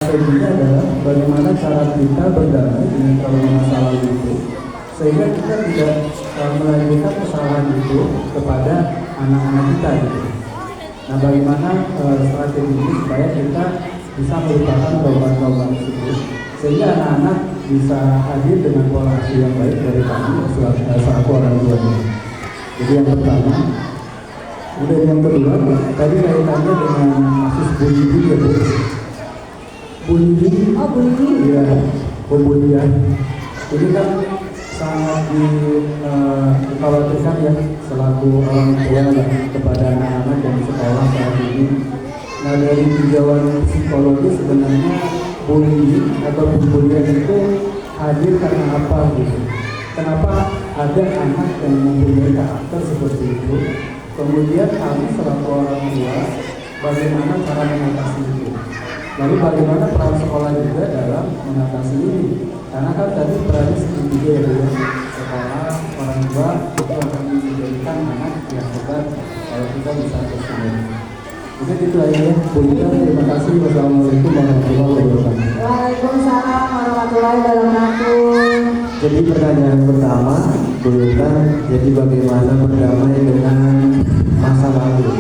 strateginya adalah bagaimana cara kita berdamai dengan trauma masa lalu itu, sehingga kita tidak melanjutkan kesalahan itu kepada anak-anak kita gitu. Nah, bagaimana strategi ini supaya kita bisa melupakan trauma-trauma tersebut, sehingga anak-anak bisa hadir dengan pola asuh yang baik dari kami selaku orang tuanya. Jadi yang pertama. Kemudian yang kedua, tadi kaitannya dengan kasus bullying ya Bu. Bullying. Oh, bullying. Iya, pembulian. Ini kan sangat dikhawatirkan ya selaku orang tua kepada anak-anak yang sekolah saat ini. Nah, dari tinjauan psikologi sebenarnya bullying atau pembulian itu hadir karena apa gitu? Kenapa ada anak yang mempunyai karakter seperti itu? Kemudian kami selaku orang tua bagaimana cara mengatasi itu? Lalu bagaimana peran sekolah juga dalam mengatasi ini? Karena kan tadi perannya segitiga ya, sekolah, orang tua itu akan menjadikan anak yang hebat kalau kita bisa terus. Mungkin itu aja ya, Bu Ida. Terima kasih. Wassalamualaikum warahmatullahi wabarakatuh. Waalaikumsalam warahmatullahi wabarakatuh. Jadi pertanyaan pertama, Bu Ida, jadi bagaimana berdamai dengan masa lalu?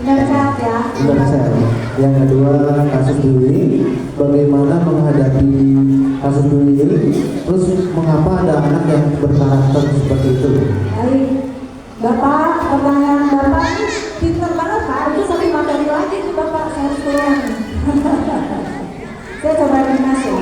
Benar sehat ya. Benar sehat. Yang kedua, kasus bullying, bagaimana menghadapi kasus bullying? Terus mengapa ada anak yang berkarakter seperti itu? Baik, Bapak, pertanyaan Bapak pintar banget Pak. Itu satu materi lagi itu Bapak, saya harus pulang. Saya coba dinas ya.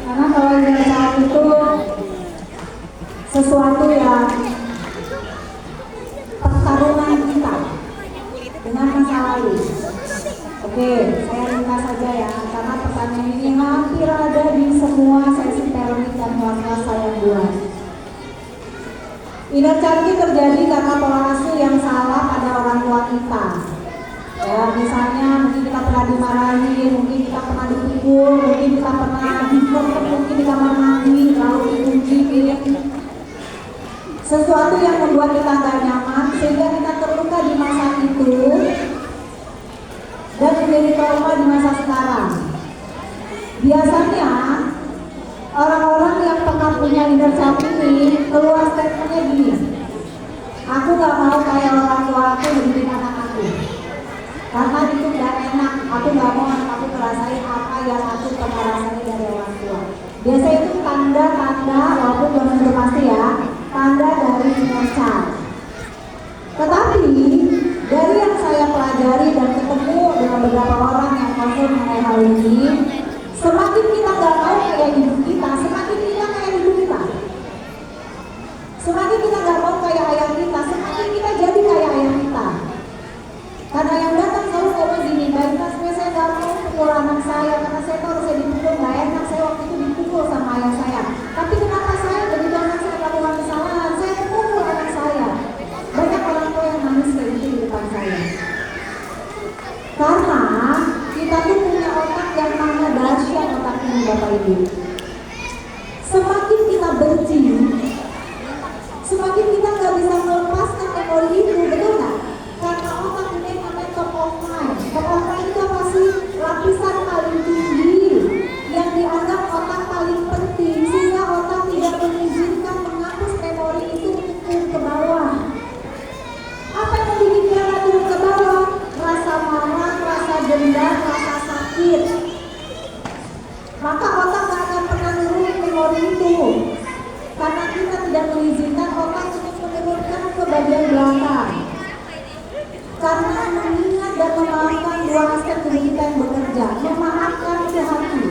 Karena kalau yang saat itu sesuatu yang pertarungan kita dengan masa lalu. Oke, saya ringkas saja ya, karena pertanyaan ini hampir ada di semua sesi terapi dan kelas saya buat. Inner child terjadi karena pola asuh yang salah pada orang tua kita. Ya, misalnya mungkin kita pernah dimarahi, mungkin kita pernah dipukul, mungkin kita pernah dipukul, mungkin di kamar mandi, lalu dikunci, sesuatu yang membuat kita gak nyaman sehingga kita terluka di masa itu dan menjadi trauma di masa sekarang. Biasanya orang-orang yang pernah punya inner child ini keluar statementnya gini, aku gak mau kayak orang tua aku mendidik anak aku karena itu gak enak, aku gak mau anak aku merasain apa yang aku pernah rasain dari orang tua. Biasa itu tanda-tanda, walaupun belum tentu pasti ya, tanda dari inner child. Tetapi dari yang saya pelajari dan ketemu dengan beberapa orang yang konsul mengenai hal ini, semakin kita gak mau kayak ibu kita, semakin kita kayak ibu kita. Semakin kita gak mau kayak ayah kita, semakin kita jadi kayak ayah kita. Karena yang datang selalu ngomong gini, baiklah saya gak mau pukul anak saya, karena saya tahu saya dipukul, gak enak, saya waktu itu dipukul sama ayah saya. Tapi kenapa saya begitu anak saya melakukan kesalahan, saya pukul anak saya. Banyak orang tua yang nangis kayak gitu di depan saya. Karena kita tuh punya otak yang sangat dahsyat, otak ini Bapak Ibu. Semakin kita benci, semakin kita nggak bisa melepaskan memori itu, betul nggak? Karena otak ini namanya top of mind. Top of mind itu apa sih? Lapisan paling tinggi yang dianggap otak paling penting, sehingga otak tidak mengizinkan menghapus memori itu untuk turun ke bawah. Apa yang membuat dia turun ke bawah? Rasa marah, rasa dendam, rasa sakit. Maka otak gak akan pernah nurunin memori itu, karena kita tidak mengizinkan otak untuk menurunkan ke bagian belakang. Karena mengingat dan memaafkan dua aspek tubuh kita yang bekerja. Memaafkan itu hati,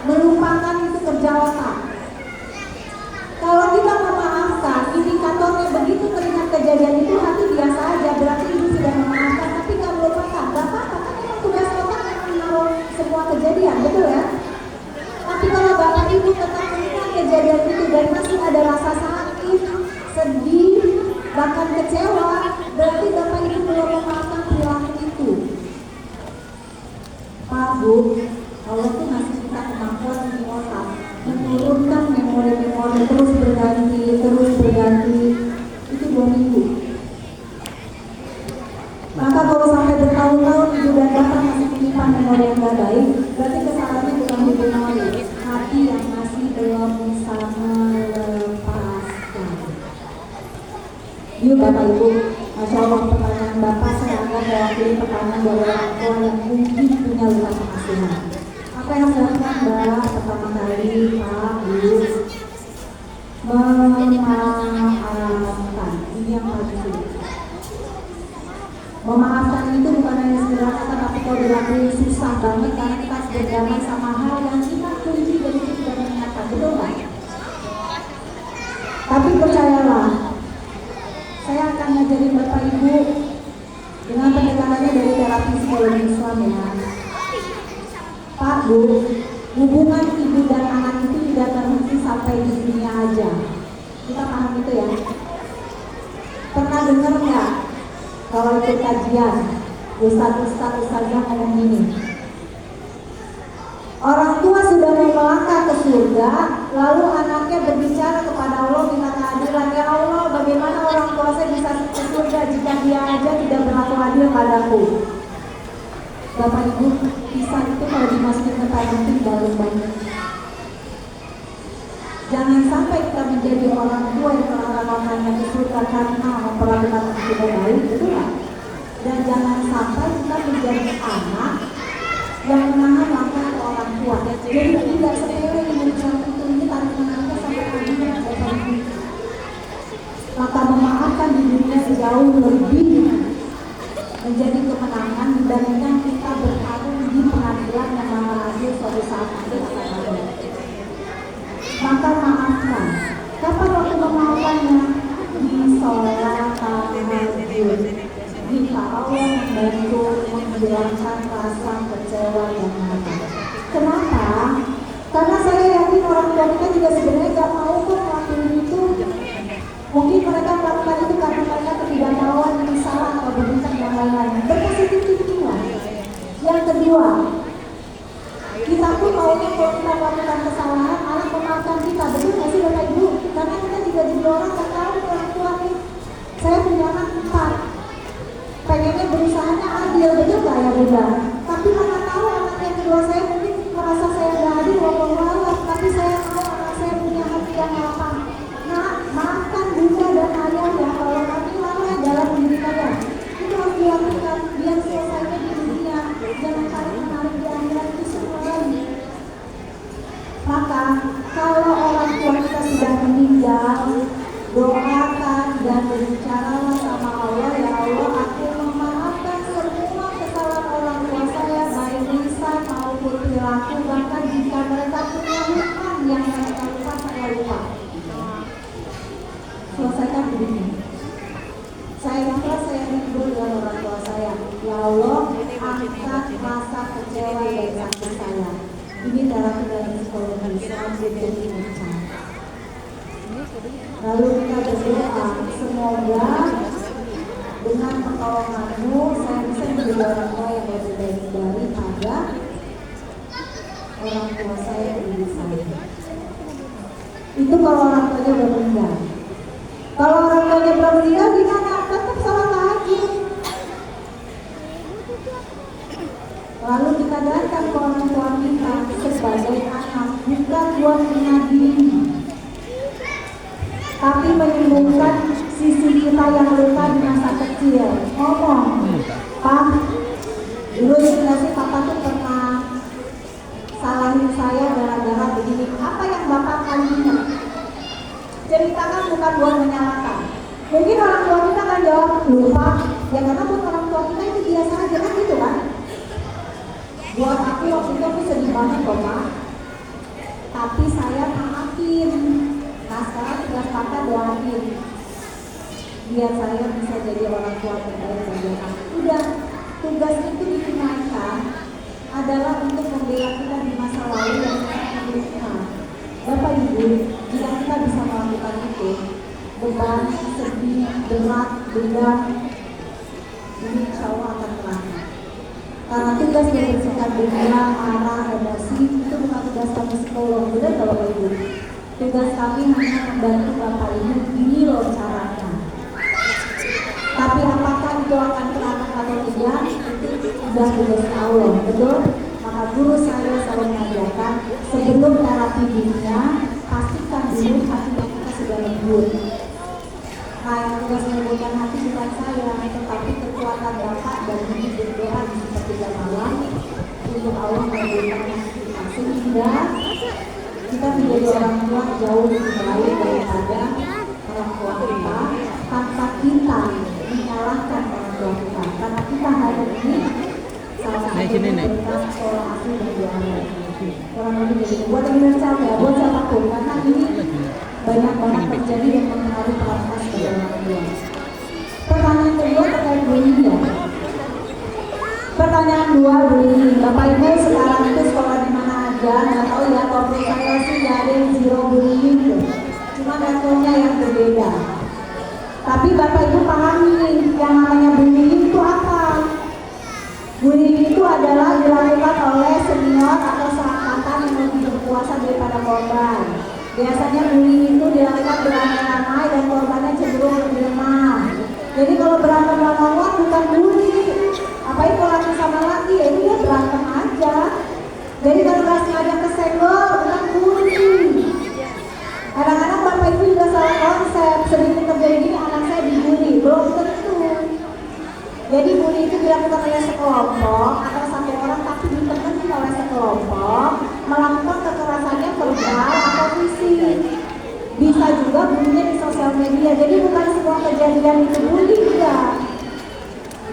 melupakan itu kerja otak. Kalau kita memaafkan, indikatornya begitu teringat kejadian itu hati biasa aja, berarti ibu sudah memaafkan, tapi nggak melupakan. Gak apa-apa, kan memang tugas otak yang menaruh semua kejadian, betul ya? Tapi kalau bapak ibu tetap mengingat kejadian itu dan masih ada rasa sakit, sedih, bahkan kecewa, berarti bapak ibu belum memaafkan perilaku itu. Pak Bu, Allah tuh ngasih kita kemampuan di otak menurunkan memori-memori terus berganti, itu 2 minggu. Maka kalau sampai bertahun-tahun ibu dan bapak masih menyimpan memori yang gak baik, berarti kesalahannya bukan di memori, hati yang masih belum bisa melepaskan. Yuk Bapak Ibu, Masya Allah, pertanyaan Bapak saya anggap mewakili pertanyaan dari orang tua yang mungkin punya luka kemasihan. Apa yang saya lakukan Mbak? Pertama kali Pak, Bu, memaafkan. Ini yang harus dulu. Memaafkan itu bukan hanya sekedar kata, tapi kalau dilakukan susah banget karena kita harus berdamai sama hal yang kita benci dan itu tidak menyenangkan, betul nggak? Tapi percayalah, saya akan ngajarin Bapak Ibu dengan pendekatannya dari terapi psikologi Islam ya. Pak Bu, hubungan ibu dan anak itu tidak terhenti sampai di dunia aja. Kita paham itu ya. Pernah dengar nggak kalau ikut kajian ustazah ngomong gini, orang tua sudah mau melangkah ke surga, lalu anaknya berbicara kepada Allah minta keadilan, ya Allah bagaimana orang tua saya bisa ke surga jika dia aja tidak berlaku adil padaku. Bapak Ibu, kisah itu kalau dimasukin ke parenting dalam banget. Jangan sampai kita menjadi orang tua yang melarang anaknya ke surga karena memperlakukan anak tidak baik, betul nggak? Dan jangan sampai kita menjadi anak yang menahan langkah ke orang tua. Jadi tidak sepele mengucapkan itu ini tarik menangkap sampai akhirnya Bapak Ibu. Maka memaafkan di dunia jauh lebih menjadi kemenangan dibandingkan kita bertarung di pengadilan yang mana adil suatu saat nanti akan ada. Maka maafkan. Kapan waktu memaafkannya? Di sholat tahajud. Jika Allah membantu menghilangkan rasa kecewa dan marah. Kenapa? Karena saya yakin orang tua kita juga sebenarnya gak mau kok melakukan itu. Mungkin mereka melakukan itu karena mereka ketidakmauan, salah atau berbincang yang lain-lain. Berpositif thinking lah. Yang kedua, kita pun maunya kalau kita melakukan kesalahan, Allah memaafkan kita. Betul nggak sih Bapak Ibu? Karena kita juga jadi orang yang tahu orang tua nih. Saya punya anak 4. Pengennya berusahanya adil, betul nggak ya Bunda? Tapi mana tahu anak yang kedua saya mungkin merasa saya nggak adil, walau tapi saya tahu anak saya punya hati yang lapang. Nah, maafkan Bunda dan Ayah ya, kalau kami lalai dalam diri kalian. Itu harus dilakukan biar selesainya di dunia. Jangan tarik menarik di akhirat itu semua lagi. Maka kalau orang tua kita sudah meninggal, doakan dan berbicaralah sama Allah, ya Allah aku memaafkan semua kesalahan orang tua saya baik lisan maupun perilaku, bahkan jika mereka punya hutang yang mereka lupa saya lupa. Selesaikan begini. Saya ikhlas, saya rindu dengan orang tua saya. Ya Allah, angkat rasa kecewa dari hati saya. Ini terapi dari psikologi Islam menjadi bicara. Lalu kita berdoa, semoga dengan pertolonganmu saya bisa menjadi orang tua yang lebih baik daripada orang tua saya dulu saya. Itu kalau orang tuanya udah meninggal. Kalau orang tuanya belum meninggal gimana? Tetap salah lagi. Lalu kita datang ke orang tua kita sebagai anak, bukan buat mengadili, tapi menyembuhkan sisi kita yang luka di masa kecil. Ngomong, Pak, dulu ingat sih Papa tuh pernah salahin saya gara-gara begini. Apa yang Bapak kali ingat? Ceritakan bukan buat menyalahkan. Mungkin orang tua kita kan jawab lupa, ya karena buat orang tua kita itu biasa aja kan gitu kan. Buat aku waktu itu aku sedih banget kok Pak, tapi saya maafin. Nah sekarang tugas Papa doain biar saya bisa jadi orang tua terbaik bagi anak. Udah, tugas itu ditunaikan adalah untuk membela kita di masa lalu yang sangat menyedihkan. Bapak Ibu, jika kita bisa melakukan itu, beban, sedih, berat, dendam, ini insya Allah akan terangkat. Karena tugas membersihkan dunia, marah, emosi itu bukan tugas kami psikolog, benar kalau Bapak Ibu? Tugas kami hanya membantu Bapak Ibu, ini loh caranya. Tapi apakah itu akan terangkat atau tidak, itu sudah tugas Allah, betul? guru saya selalu mengajarkan sebelum terapi dunia, pastikan dulu hati kita sudah lembut. Nah, yang tugas melembutkan hati bukan saya, tetapi kekuatan Bapak dan Ibu berdoa di sepertiga malam untuk Allah melembutkan hati kita, sehingga kita menjadi orang tua jauh lebih baik daripada orang tua kita, tanpa kita menyalahkan orang tua kita, karena kita hari ini salah satunya berkat sekolah asli dan biara. Orang lebih jadi buat yang benar ya, buat siapapun, karena ini banyak banget terjadi yang mempengaruhi peran sebagai orang tua. Pertanyaan kedua terkait bullying ya. Pertanyaan dua, bullying. Bapak Ibu sekarang itu sekolah di mana aja? Nggak tahu ya, kalau saya sih nggak ada yang zero bullying tuh. Cuma levelnya yang berbeda. Tapi Bapak Ibu pahami yang namanya bullying itu apa? Bullying itu adalah dilakukan oleh senior atau seangkatan yang lebih berkuasa daripada korban. Biasanya bullying itu dilakukan beramai-ramai dan korbannya cenderung lebih lemah. Jadi kalau berantem lawan bukan bully. Apalagi kalau laki sama laki, ya dia berantem aja. Jadi kalau nggak sengaja kesenggol, bukan bully. Kadang-kadang Bapak Ibu juga salah konsep, sedikit terjadi gini anak saya dibully, belum tentu. Jadi bully itu dilakukan oleh sekelompok atau satu orang, tapi ditemenin oleh sekelompok melakukan kekerasannya verbal atau fisik. Bisa juga bullynya di sosial media. Jadi bukan semua kejadian itu bully juga.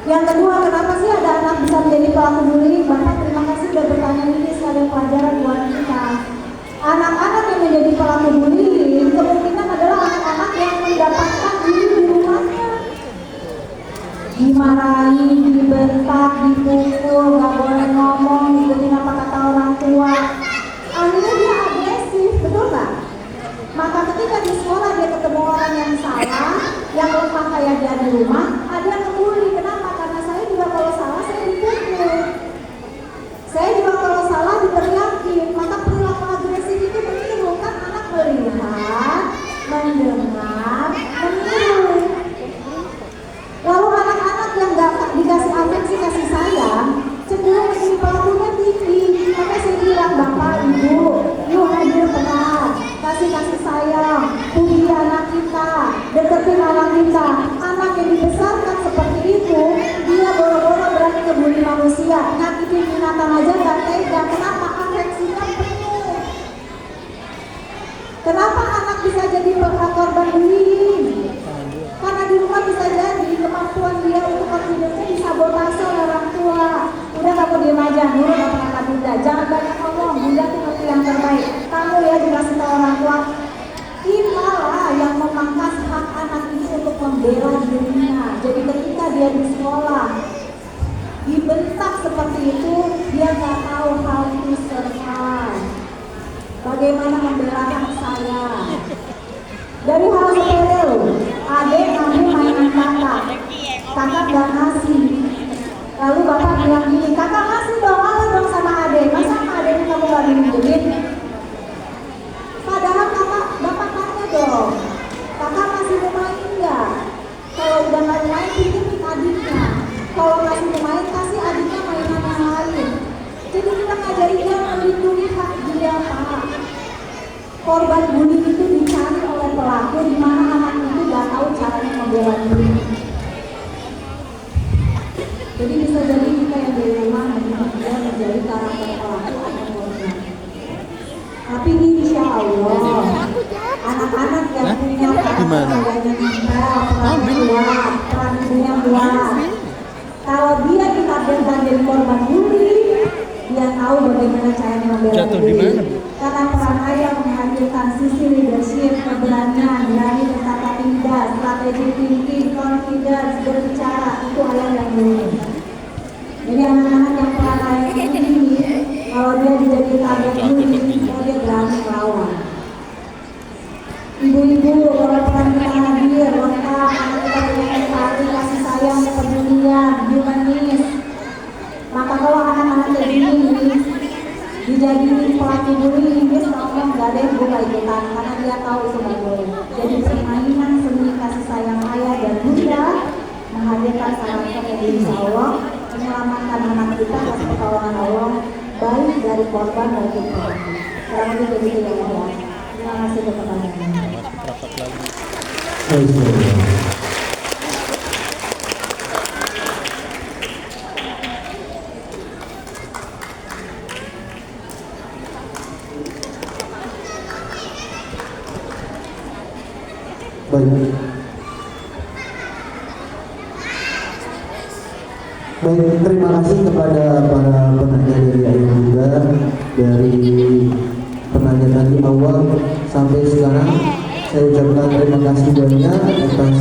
Yang kedua, kenapa sih ada anak bisa menjadi pelaku bullying? Bapak terima kasih sudah bertanya ini sebagai pelajaran buat kita. Anak-anak yang menjadi pelaku bullying kemungkinan adalah anak-anak yang mendapatkan bully di rumahnya. Dimarahi, dibentak, dipukul, gak boleh ngomong, ikutin apa kata orang tua. Akhirnya dia agresif, betul gak? Maka ketika di sekolah dia ketemu orang yang salah, yang lemah kayak dia di rumah, ada yang ngebully. Kenapa? Karena saya juga kalau salah saya dipukul. Saya juga kalau salah diteriakin. Maka perilaku agresif itu menimbulkan anak melihat, mendengar, meniru. Lalu anak-anak yang gak dikasih afeksi kasih sayang cenderung menjadi pelakunya tinggi. Makanya saya bilang Bapak Ibu, yuk hadir peran, kasih sayang, puji anak kita, deketin anak kita. Anak yang dibesarkan seperti itu, dia boro-boro berani ngebully manusia, nyakitin binatang aja gak tega. Kenapa? Afeksinya penuh. Kenapa anak bisa jadi korban bullying? Karena di rumah bisa jadi kemampuan dia untuk confidence-nya disabotase oleh orang tua. Udah kamu diam aja, nurut apa kata bunda. Jangan banyak ngomong, bunda tuh ngerti yang terbaik. Kamu ya dikasih tahu orang tua. Kita lah yang memangkas hak anak ini untuk membela dirinya. Jadi ketika dia di sekolah dibentak seperti itu, dia nggak tahu how to survive. Bagaimana membela anak saya? Dari hal sepele loh, adek ngambil mainan kakak gak ngasih. Lalu bapak bilang gini, kakak ngasih dong, ala dong sama adek. Masa sama adeknya kamu gak minjemin? Padahal bapak tanya dong, kakak masih mau main nggak? Kalau udah gak main, pinjemin adiknya. Kalau masih mau main, kasih adiknya mainan yang lain. Jadi kita ngajari dia melindungi hak dia, Pak. Korban bullying itu dicari oleh pelaku di mana anak itu nggak tahu caranya membela diri. Jadi bisa jadi kita yang di rumah dia menjadi karakter pelaku atau korban. Tapi insya Allah anak-anak yang punya karakter kayaknya peran ibunya kuat. Kalau dia ditakdirkan jadi korban bullying, dia tahu bagaimana caranya membela diri. Karena peran ayah menghadirkan sisi leadership, keberanian, berani berkata tidak, strategi thinking, confidence, berbicara, itu ayah yang dulu. Jadi anak-anak yang peran ayah ini, kalau dia jadi target bullying, dia berani melawan. Ibu-ibu, kalau peran kita hadir, lengkap, anak kita punya empati, kasih sayang, kepedulian, humanis. Maka kalau anak-anak kayak gini dijadiin pelaku bullying, dia selalu nggak ada yang buka ikutan karena dia tahu itu nggak boleh. Jadi permainan seni kasih sayang ayah dan bunda menghadirkan karakter yang insya Allah menyelamatkan anak kita atas pertolongan Allah baik dari korban maupun pelaku. Kurang lebih begitu ya Pak ya. Terima kasih untuk pertanyaannya. Baik. Baik, terima kasih kepada para penanya dari Ayah Bunda, dari penanya tadi awal sampai sekarang. Saya ucapkan terima kasih banyak atas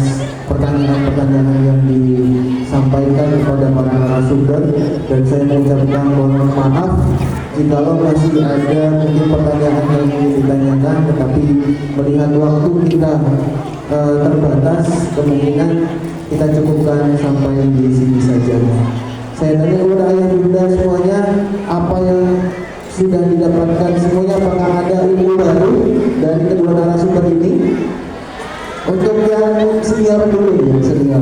pertanyaan-pertanyaan yang disampaikan kepada para narasumber, dan saya mengucapkan mohon maaf jikalau masih ada mungkin pertanyaan yang ingin ditanyakan, tetapi melihat waktu kita terbatas, kemungkinan kita cukupkan sampai di sini saja. Saya tanya kepada Ayah Bunda semuanya, apa yang sudah didapatkan semuanya, apakah ada ilmu baru dari kedua narasumber ini? Untuk yang senior dulu ya, senior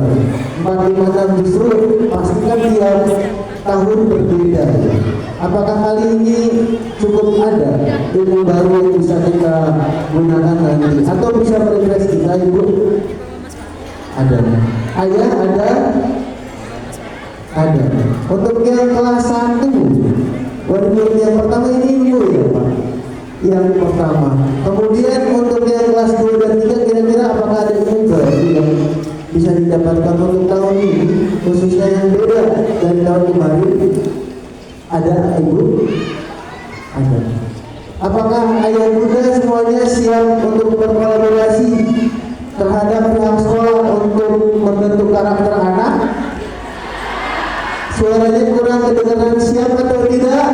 456 justru pastikan tiap tahun berbeda. Apakah kali ini cukup ada ilmu baru yang bisa kita gunakan nanti, atau bisa merefresh kita, Ibu? Ada. Ayah ada? Ada. Untuk yang kelas 1, waduh, yang pertama ini ilmu ya Pak? Yang pertama. Kemudian untuk yang kelas 2 dan 3 kira-kira apakah ada ilmu baru yang bisa didapatkan untuk tahun ini, khususnya yang beda dari tahun kemarin? Ada Ibu? Ada. Apakah Ayah Bunda semuanya siap untuk berkolaborasi terhadap pihak sekolah untuk membentuk karakter anak? Suaranya kurang kedengaran, siap atau tidak?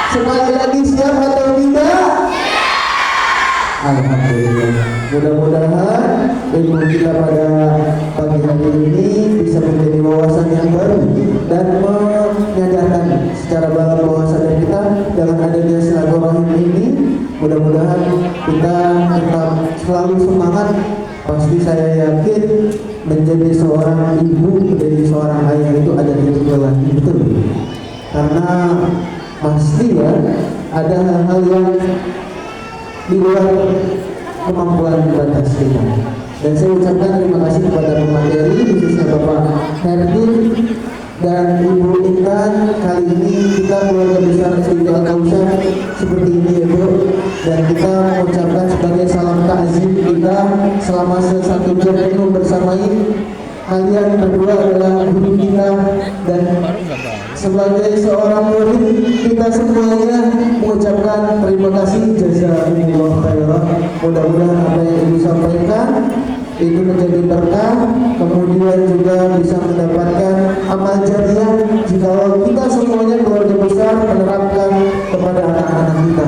Sekali lagi, siap atau tidak? Alhamdulillah. Mudah-mudahan ilmu kita pada pagi hari ini bisa menjadi wawasan yang baru dan menyadarkan secara dalam bahwasannya kita dengan adanya silaturahim ini, mudah-mudahan kita tetap selalu semangat. Pasti saya yakin menjadi seorang ibu, menjadi seorang ayah itu ada titik lelah, betul. Karena pasti ya ada hal-hal yang di luar kemampuan batas kita. Dan saya ucapkan terima kasih kepada pemateri, khususnya Bapak Herdin dan Ibu Intan. Kali ini kita keluarga besar SD Al-Kausar seperti ini ya Bu, dan kita mengucapkan sebagai salam takzim kita selama 1 jam penuh bersamai. Kalian berdua adalah guru kita, dan sebagai seorang murid kita semuanya mengucapkan terima kasih, jazakumullah khairan. Mudah-mudahan apa yang Ibu sampaikan itu menjadi berkah, kemudian juga bisa mendapatkan amal jariah jika kita semuanya keluarga besar menerapkan kepada anak-anak kita.